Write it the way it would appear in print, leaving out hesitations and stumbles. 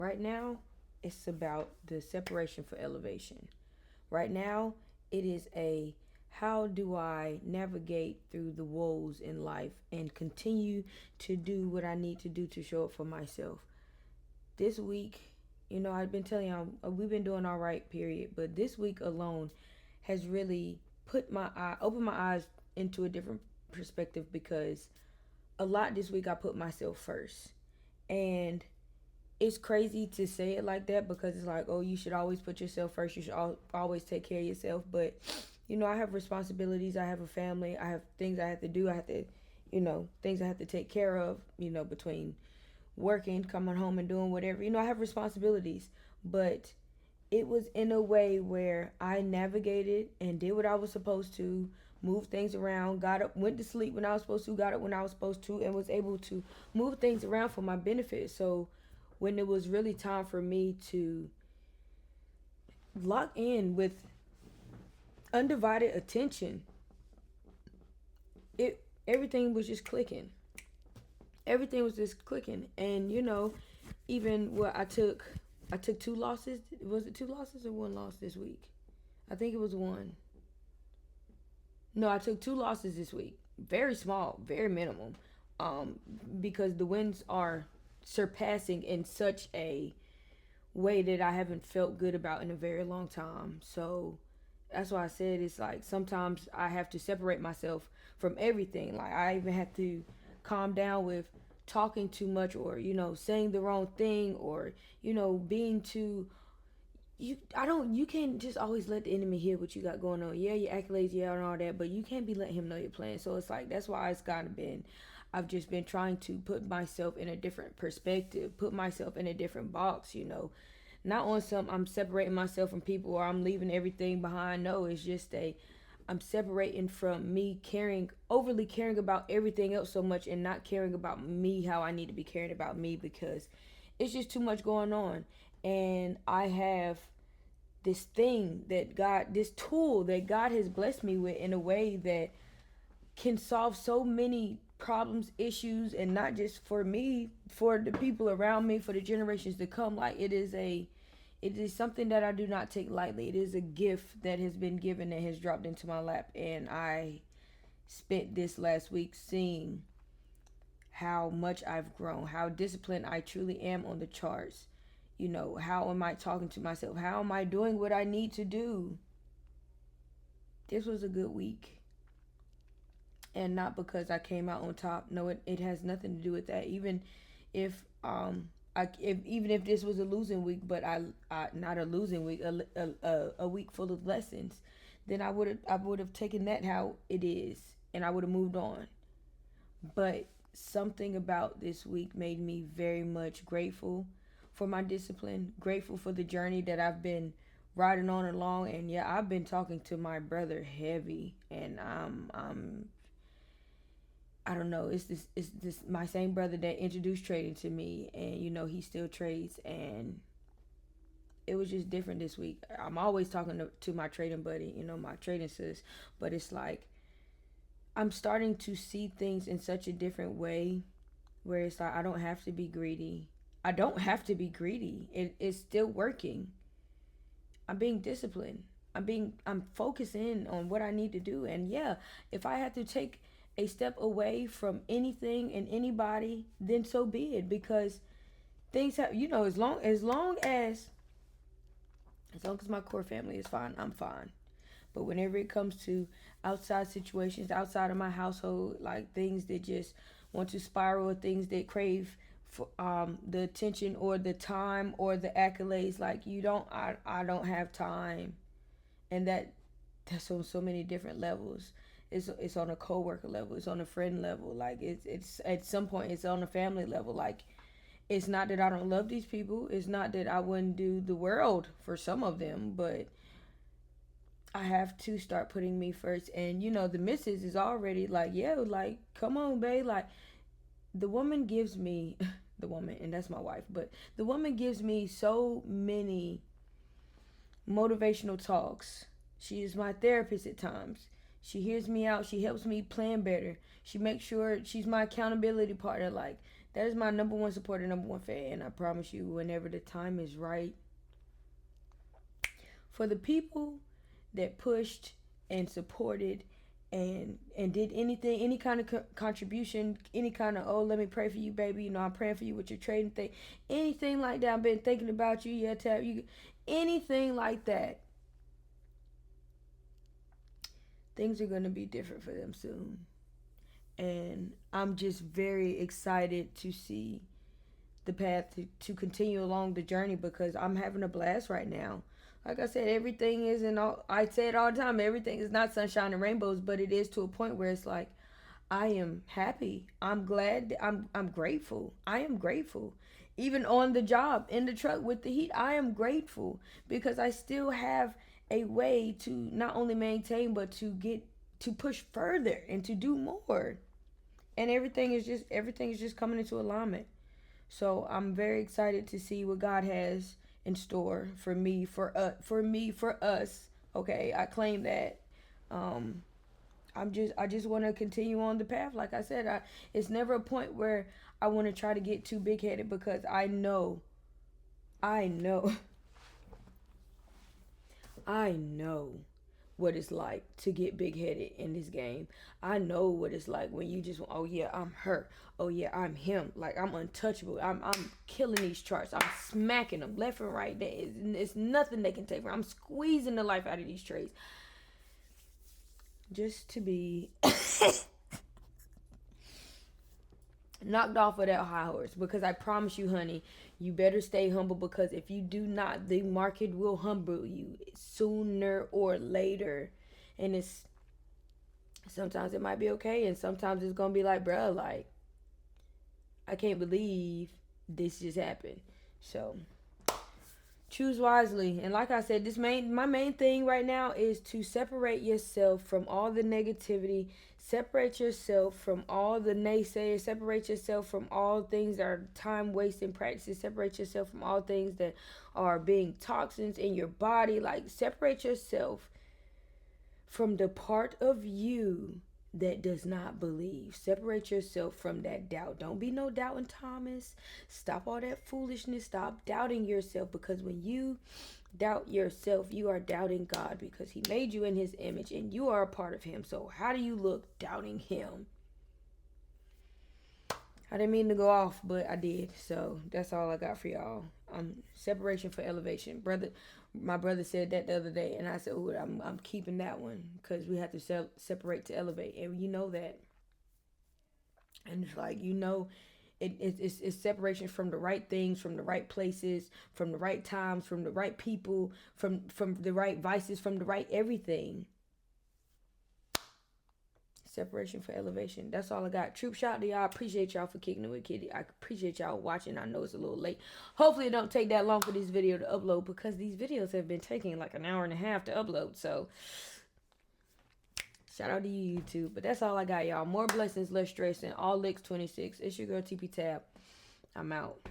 Right now, it's about the separation for elevation. Right now, it is a how do I navigate through the woes in life and continue to do what I need to do to show up for myself. This week, I've been telling y'all we've been doing all right, period. But this week alone has really opened my eyes into a different perspective because a lot this week I put myself first, and it's crazy to say it like that because it's like, oh, you should always put yourself first. You should always take care of yourself. But, I have responsibilities. I have a family. I have things I have to do. I have to, things I have to take care of, between working, coming home and doing whatever. I have responsibilities. But it was in a way where I navigated and did what I was supposed to, moved things around, got up, went to sleep when I was supposed to, got up when I was supposed to, and was able to move things around for my benefit. So when it was really time for me to lock in with undivided attention, it everything was just clicking. Everything was just clicking, and even what I took two losses. Was it two losses or one loss this week? I think it was one. No, I took two losses this week. Very small, very minimal. Um, because the wins are surpassing in such a way that I haven't felt good about in a very long time. So that's why I said it's like sometimes I have to separate myself from everything. Like I even have to calm down with talking too much or saying the wrong thing or being too you can't just always let the enemy hear what you got going on. Yeah, your accolades, yeah, and all that, but you can't be letting him know you're playing. So it's like that's why it's gotta been I've just been trying to put myself in a different perspective, put myself in a different box, Not on some I'm separating myself from people or I'm leaving everything behind. No, it's just I'm separating from me overly caring about everything else so much and not caring about me how I need to be caring about me because it's just too much going on. And I have this tool that God has blessed me with in a way that can solve so many problems, issues, and not just for me, for the people around me, for the generations to come. Like it is something that I do not take lightly. It is a gift that has been given that has dropped into my lap, and I spent this last week seeing how much I've grown, how disciplined I truly am on the charts. How am I talking to myself? How am I doing what I need to do? This was a good week. And not because I came out on top. No, it has nothing to do with that. If even if this was a losing week, but I not a losing week, a week full of lessons, then I would have taken that how it is, and I would have moved on. But something about this week made me very much grateful for my discipline, grateful for the journey that I've been riding on along. And yeah, I've been talking to my brother heavy, and I don't know. It's this my same brother that introduced trading to me, and he still trades, and it was just different this week. I'm always talking to my trading buddy, my trading sis, but it's like I'm starting to see things in such a different way, where it's like I don't have to be greedy. I don't have to be greedy. It's still working. I'm being disciplined. I'm focusing on what I need to do. And yeah, if I had to take a step away from anything and anybody, then so be it. Because things have, as long as my core family is fine, I'm fine. But whenever it comes to outside situations, outside of my household, like things that just want to spiral, things that crave for the attention or the time or the accolades, like I don't have time, and that's on so many different levels. It's on a coworker level, it's on a friend level, like it's at some point it's on a family level. Like it's not that I don't love these people, it's not that I wouldn't do the world for some of them, but I have to start putting me first. And the missus is already like, yeah, like, come on, babe. Like, the woman gives me, the woman, and that's my wife, but the woman gives me so many motivational talks. She is my therapist at times. She hears me out. She helps me plan better. She makes sure she's my accountability partner. Like, That is my number one supporter, number one fan. And I promise you, whenever the time is right, for the people that pushed and supported and did anything, any kind of contribution, any kind of, oh, let me pray for you, baby, I'm praying for you with your trading thing, anything like that, I've been thinking about you, yeah, tap you, anything like that, things are going to be different for them soon. And I'm just very excited to see the path to continue along the journey, because I'm having a blast right now. Like I said, everything isn't all, I say it all the time, everything is not sunshine and rainbows, but it is to a point where it's like, I am happy. I'm glad. I'm grateful. I am grateful. Even on the job, in the truck with the heat, I am grateful because I still have a way to not only maintain but to push further and to do more. And everything is just coming into alignment. So I'm very excited to see what God has in store for me, for us. Okay, I claim that. Um, I just want to continue on the path. Like I said, it's never a point where I want to try to get too big headed, because I know, I know, I know what it's like to get big headed in this game. I know what it's like when you just, oh yeah, I'm her. Oh yeah, I'm him. Like, I'm untouchable. I'm killing these charts. I'm smacking them left and right. It's nothing they can take from. I'm squeezing the life out of these trades. Just to be knocked off of that high horse, because I promise you, honey, you better stay humble, because if you do not, the market will humble you sooner or later. And it's sometimes it might be okay, and sometimes it's gonna be like, bruh, like, I can't believe this just happened. So choose wisely. And like I said, my main thing right now is to separate yourself from all the negativity, separate yourself from all the naysayers, separate yourself from all things that are time wasting practices, separate yourself from all things that are being toxins in your body. Like, separate yourself from the part of you that does not believe. Separate yourself from that doubt. Don't be no doubting Thomas. Stop all that foolishness. Stop doubting yourself, because when you doubt yourself, you are doubting God, because he made you in his image and you are a part of him. So how do you look doubting him? I didn't mean to go off, but I did. So that's all I got for y'all. Separation for elevation. My brother said that the other day, and I said, "Oh, I'm keeping that one, because we have to separate to elevate." And you know that. And it's like, it's separation from the right things, from the right places, from the right times, from the right people, from the right vices, from the right everything. Separation for elevation. That's all I got. Troop shot to y'all. I appreciate y'all for kicking it with Kitty. I appreciate y'all watching. I know it's a little late. Hopefully it don't take that long for this video to upload, because these videos have been taking like an hour and a half to upload. So shout out to you, YouTube. But that's all I got, y'all. More blessings, less stress, and all licks 26. It's your girl TP Tab. I'm out.